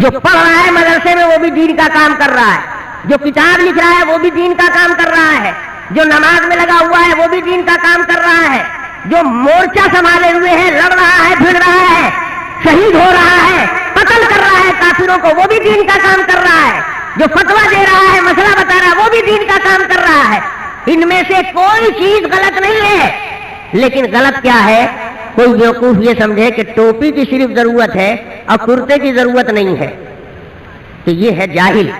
جو پڑھ رہا ہے مدرسے میں وہ بھی دین کا کام کر رہا ہے، جو کتاب لکھ رہا ہے وہ بھی دین کا کام کر رہا ہے، جو نماز میں لگا ہوا ہے وہ بھی دین کا کام کر رہا ہے، جو مورچہ سنبھالے ہوئے ہے، لڑ رہا ہے، بھیڑ رہا ہے، شہید ہو رہا ہے، قتل کر رہا ہے کافروں کو، وہ بھی دین کا کام کر رہا ہے، جو فتویٰ دے رہا ہے، مسئلہ بتا رہا ہے، وہ بھی دین کا کام کر رہا ہے۔ ان میں سے کوئی چیز غلط نہیں ہے، لیکن غلط کیا ہے؟ کوئی بیوقوف یہ سمجھے کہ ٹوپی کی صرف ضرورت ہے اور کرتے کی ضرورت نہیں ہے، تو یہ ہے جاہل۔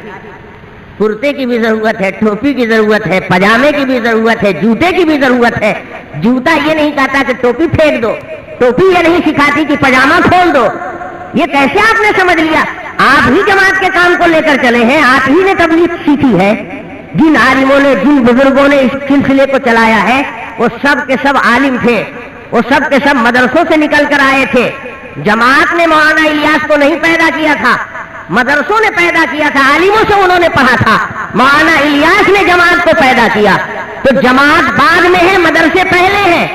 کرتے کی بھی ضرورت ہے، ٹوپی کی ضرورت ہے، پاجامے کی بھی ضرورت ہے، جوتے کی بھی ضرورت ہے۔ جوتا یہ نہیں کہتا کہ ٹوپی پھینک دو، ٹوپی یہ نہیں سکھاتی کہ پاجامہ کھول دو۔ یہ کیسے آپ نے سمجھ لیا؟ آپ ہی جماعت کے کام کو لے کر چلے ہیں، آپ ہی نے تبلیغ سیکھی ہے۔ جن عالموں نے، جن بزرگوں نے اس سلسلے کو چلایا ہے وہ سب کے سب عالم تھے، وہ سب کے سب مدرسوں سے نکل کر آئے تھے۔ جماعت نے مولانا الیاس کو نہیں پیدا کیا تھا، مدرسوں نے پیدا کیا تھا، عالموں سے انہوں نے پڑھا تھا۔ مولانا الیاس نے جماعت کو پیدا کیا، تو جماعت بعد میں ہے، مدرسے پہلے ہیں،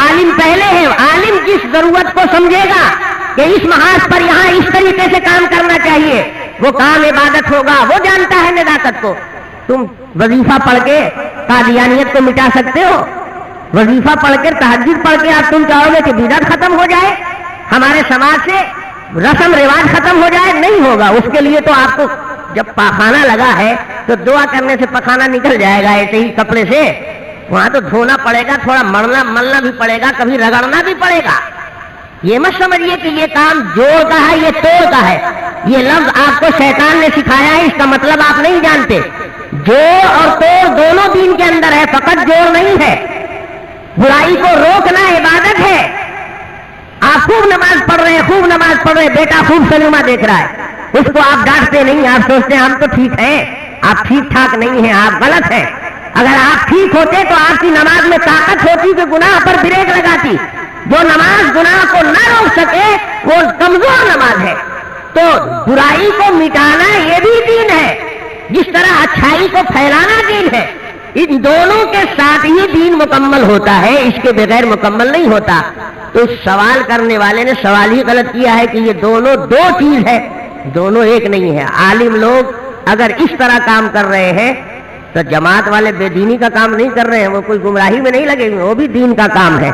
عالم پہلے ہیں۔ عالم جس ضرورت کو سمجھے گا کہ اس محاذ پر یہاں اس طریقے سے کام کرنا چاہیے، وہ کام عبادت ہوگا، وہ جانتا ہے نزاکت کو۔ تم وظیفہ پڑھ کے قادیانیت کو مٹا سکتے ہو؟ وظیفہ پڑھ کے، تہجد پڑھ کے آپ تم چاہو گے کہ بدعت ختم ہو جائے، ہمارے سماج سے رسم رواج ختم ہو جائے؟ نہیں ہوگا۔ اس کے لیے تو آپ کو جب پاخانہ لگا ہے تو دعا کرنے سے پاخانہ نکل جائے گا ایسے ہی کپڑے سے، وہاں تو دھونا پڑے گا، تھوڑا ملنا بھی پڑے گا، کبھی رگڑنا بھی پڑے گا۔ یہ مت سمجھیے کہ یہ کام جوڑ کا ہے، یہ توڑ کا ہے۔ یہ لفظ آپ کو شیطان نے سکھایا ہے، اس کا مطلب آپ نہیں جانتے۔ جوڑ اور توڑ دونوں دین کے اندر ہے، فقط جوڑ نہیں ہے۔ برائی کو روکنا عبادت ہے۔ آپ خوب نماز پڑھ رہے ہیں، خوب نماز پڑھ رہے ہیں، بیٹا خوب سنیما دیکھ رہا ہے، اس کو آپ ڈانٹتے نہیں، آپ سوچتے ہیں ہم تو ٹھیک ہیں۔ آپ ٹھیک ٹھاک نہیں ہیں، آپ غلط ہیں۔ اگر آپ ٹھیک ہوتے تو آپ کی نماز میں طاقت ہوتی کہ گناہ پر بریک لگاتی۔ جو نماز گناہ کو نہ روک سکے وہ کمزور نماز ہے۔ تو برائی کو مٹانا یہ بھی دین ہے، جس طرح اچھائی کو پھیلانا دین ہے۔ ان دونوں کے ساتھ ہی دین مکمل ہوتا ہے، اس کے بغیر مکمل نہیں ہوتا۔ تو اس سوال کرنے والے نے سوال ہی غلط کیا ہے کہ یہ دونوں دو چیز ہے، دونوں ایک نہیں ہے۔ عالم لوگ اگر اس طرح کام کر رہے ہیں تو جماعت والے بے دینی کا کام نہیں کر رہے ہیں، وہ کوئی گمراہی میں نہیں لگے ہوئے، وہ بھی دین کا کام ہے۔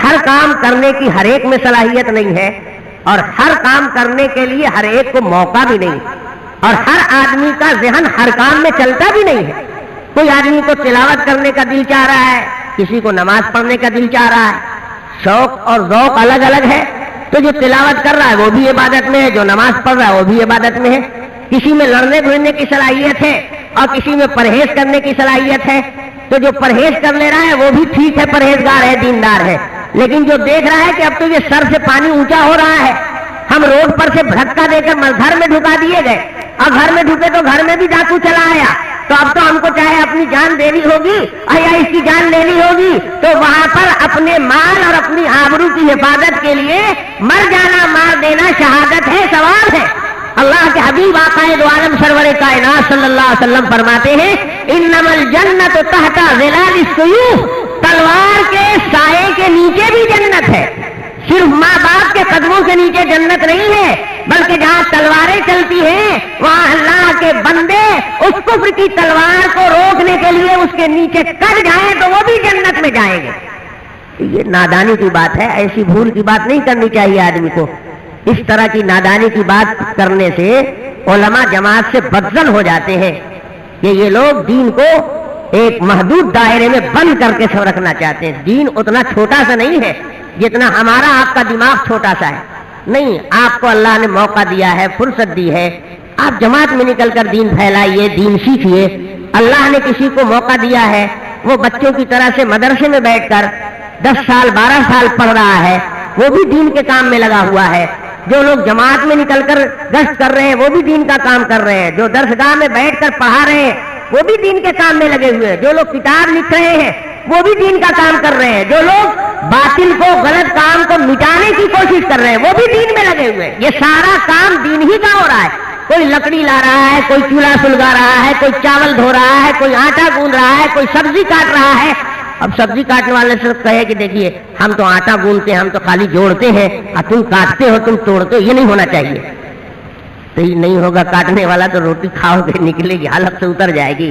ہر کام کرنے کی ہر ایک میں صلاحیت نہیں ہے، اور ہر کام کرنے کے لیے ہر ایک کو موقع بھی نہیں، اور ہر آدمی کا ذہن ہر کام میں چلتا بھی نہیں ہے۔ کوئی آدمی کو تلاوت کرنے کا دل چاہ رہا ہے، کسی کو نماز پڑھنے کا دل چاہ رہا ہے، شوق اور ذوق الگ الگ ہے۔ تو جو تلاوت کر رہا ہے وہ بھی عبادت میں ہے، جو نماز پڑھ رہا ہے وہ بھی عبادت میں ہے۔ کسی میں لڑنے بھیڑنے کی صلاحیت ہے اور کسی میں پرہیز کرنے کی صلاحیت ہے، تو جو پرہیز کر لے رہا ہے وہ بھی ٹھیک ہے، پرہیزگار ہے، دیندار ہے۔ لیکن جو دیکھ رہا ہے کہ اب تو یہ سر سے پانی اونچا ہو رہا ہے، ہم روڈ پر سے دھکا دے کر گھر میں ڈھکا دیے گئے، اور گھر میں ڈھکے تو گھر میں بھی ڈاکو چلا آیا، تو اب تو ہم کو چاہے اپنی جان دینی ہوگی یا اس کی جان لینی ہوگی، تو وہاں پر اپنے مال اور اپنی آبرو کی حفاظت کے لیے مر جانا، مار دینا شہادت ہے، ثواب ہے۔ اللہ کے حبیب آقا دو عالم سرور کائنات صلی اللہ علیہ وسلم فرماتے ہیں انما الجنت تحت ظلال السیوف، تلوار کے سائے کے نیچے بھی جنت ہے۔ صرف ماں باپ کے قدموں کے نیچے جنت نہیں ہے، بلکہ جہاں تلواریں چلتی ہیں وہاں اللہ کے بندے اس کفر کی تلوار کو روکنے کے لیے اس کے نیچے کٹ جائیں تو وہ بھی جنت میں جائیں گے۔ یہ نادانی کی بات ہے، ایسی بھول کی بات نہیں کرنی چاہیے آدمی کو۔ اس طرح کی نادانی کی بات کرنے سے علماء جماعت سے بدزن ہو جاتے ہیں کہ یہ لوگ دین کو ایک محدود دائرے میں بند کر کے سب رکھنا چاہتے ہیں۔ دین اتنا چھوٹا سا نہیں ہے جتنا ہمارا آپ کا دماغ چھوٹا سا ہے۔ نہیں، آپ کو اللہ نے موقع دیا ہے، فرصت دی ہے، آپ جماعت میں نکل کر دین پھیلائیے، دین سیکھیے۔ اللہ نے کسی کو موقع دیا ہے، وہ بچوں کی طرح سے مدرسے میں بیٹھ کر 10 سال 12 سال پڑھ رہا ہے، وہ بھی دین کے کام میں لگا ہوا ہے۔ جو لوگ جماعت میں نکل کر گشت کر رہے ہیں وہ بھی دین کا کام کر رہے ہیں، جو درسگاہ میں بیٹھ کر پڑھا رہے ہیں وہ بھی دین کے کام میں لگے ہوئے ہیں، جو لوگ کتاب لکھ رہے ہیں وہ بھی دین کا کام کر رہے ہیں، جو لوگ باطل کو، غلط کام کو مٹانے کی کوشش کر رہے ہیں وہ بھی دین میں لگے ہوئے ہیں۔ یہ سارا کام دین ہی کا ہو رہا ہے۔ کوئی لکڑی لا رہا ہے، کوئی چولہا سلگا رہا ہے، کوئی چاول دھو رہا ہے، کوئی آٹا گوندھ رہا ہے، کوئی سبزی کاٹ رہا ہے۔ اب سبزی کاٹنے والے سے کہے کہ دیکھیے ہم تو آٹا گوندھتے ہیں، ہم تو خالی جوڑتے ہیں، اور تم کاٹتے ہو، تم توڑتے ہو، یہ نہیں ہونا چاہیے۔ صحیح نہیں ہوگا کاٹنے والا تو روٹی کھاؤ گے نکلے گی، حلق سے اتر جائے گی.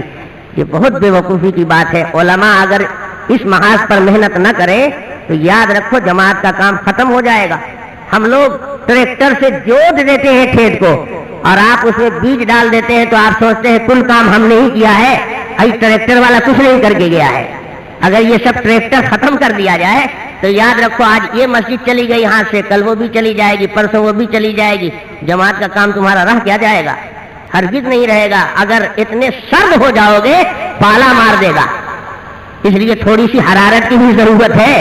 یہ بہت بے وقوفی کی بات ہے. علماء اگر اس محاذ پر محنت نہ کریں تو یاد رکھو جماعت کا کام ختم ہو جائے گا. ہم لوگ ٹریکٹر سے جوت دیتے ہیں کھیت کو اور آپ اس میں بیج ڈال دیتے ہیں تو آپ سوچتے ہیں کل کام ہم نے ہی کیا ہے، ٹریکٹر والا کچھ نہیں کر کے گیا ہے. اگر یہ سب ٹریکٹر ختم کر دیا جائے تو یاد رکھو آج یہ مسجد چلی گئی ہاتھ سے، کل وہ بھی چلی جائے گی، پرسوں وہ بھی چلی جائے گی. جماعت کا کام تمہارا رہ کیا جائے گا؟ ہرگز نہیں رہے گا. اگر اتنے سرد ہو جاؤ گے پالا مار دے گا. اس لیے تھوڑی سی حرارت کی بھی ضرورت ہے.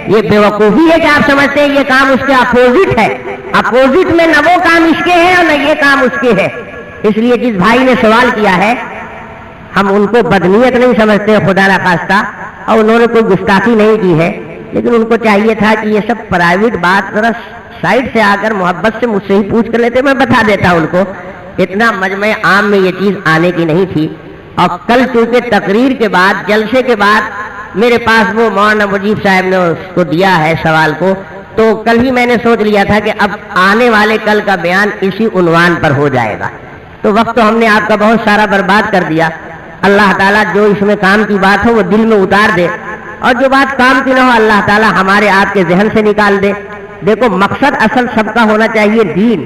یہ بے وقوفی ہے کہ آپ سمجھتے ہیں یہ کام اس کے اپوزٹ ہے. اپوزٹ میں نہ وہ کام اس کے ہیں اور نہ یہ کام اس کے ہے. اس لیے جس بھائی نے سوال کیا ہے ہم ان کو بدنیت نہیں سمجھتے خدا نہ خواستہ، اور انہوں نے کوئی گستاخی نہیں کی ہے، لیکن ان کو چاہیے تھا کہ یہ سب پرائیویٹ بات ذرا سائڈ سے آ کر محبت سے مجھ سے ہی پوچھ کر لیتے، میں بتا دیتا ان کو. اتنا مجمع عام میں یہ چیز آنے کی نہیں تھی. اور کل چونکہ تقریر کے بعد جلسے کے بعد میرے پاس وہ مولانا مجیب صاحب نے اس کو دیا ہے سوال کو، تو کل ہی میں نے سوچ لیا تھا کہ اب آنے والے کل کا بیان اسی عنوان پر ہو جائے گا. تو وقت تو ہم نے آپ کا بہت سارا برباد کر دیا. اللہ تعالیٰ جو اس میں کام کی بات ہو وہ دل میں اتار دے، اور جو بات کام کی نہ ہو اللہ تعالیٰ ہمارے آپ کے ذہن سے نکال دے. دیکھو مقصد اصل سب کا ہونا چاہیے دین.